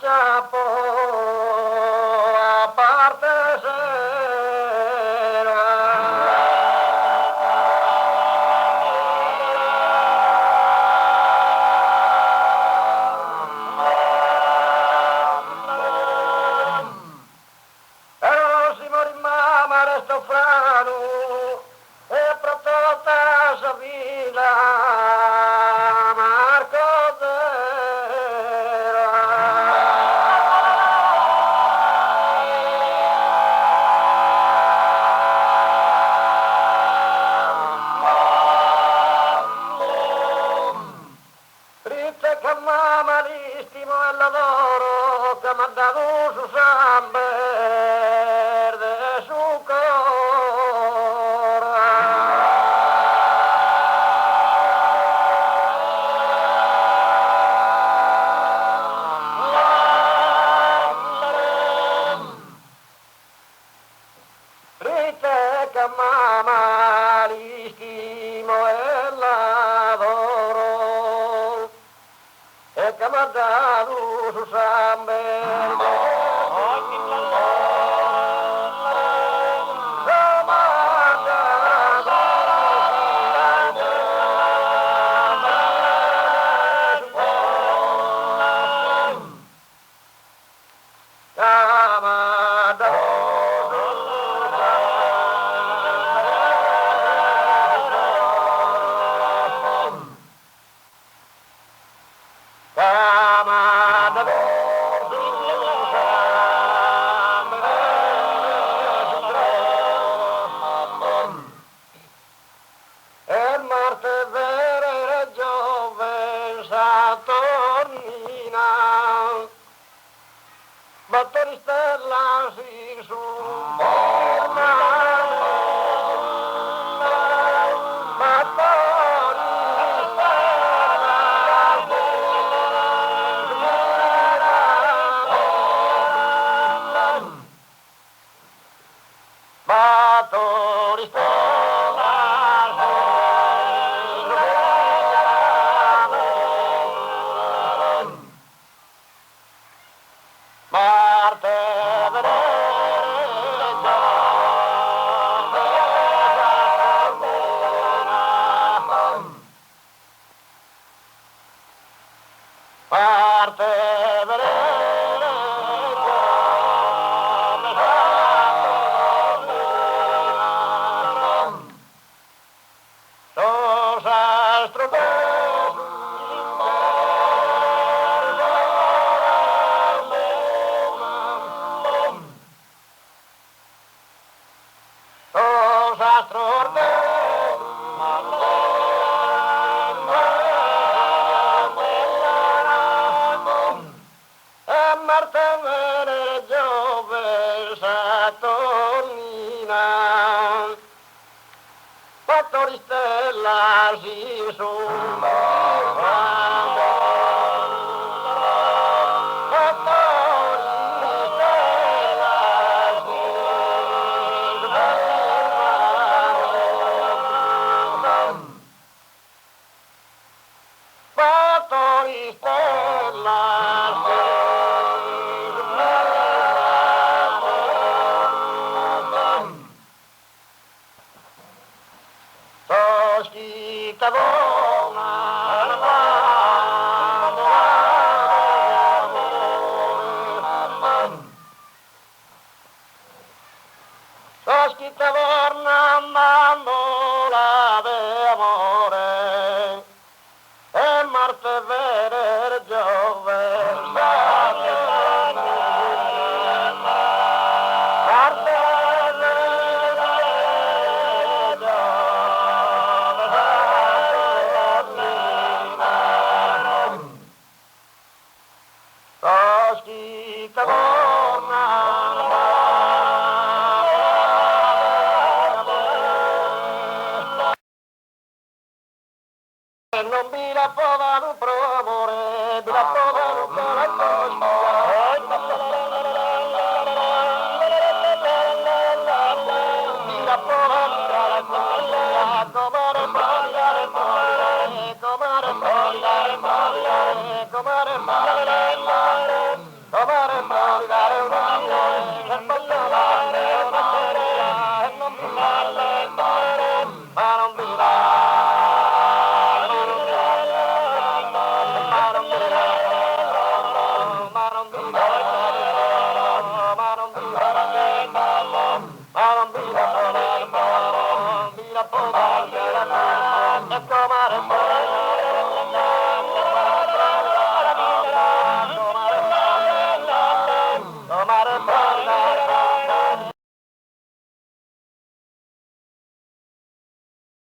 Chapo, aparte será. Pero si morir mamá resto frano, e protota sa vila, Marco mamma l'istimo e l'adoro che mi ha dato su San Verde su cuore. Rite che mamma l'istimo e l'adoro e che mi ha dato su San Verde. Batteri stella si su Batori Marte Parte Fattori stella si sono Soschita vorna mandola de amore e Marte vere giove Marte non mi la povano promore, mi la povano Come on,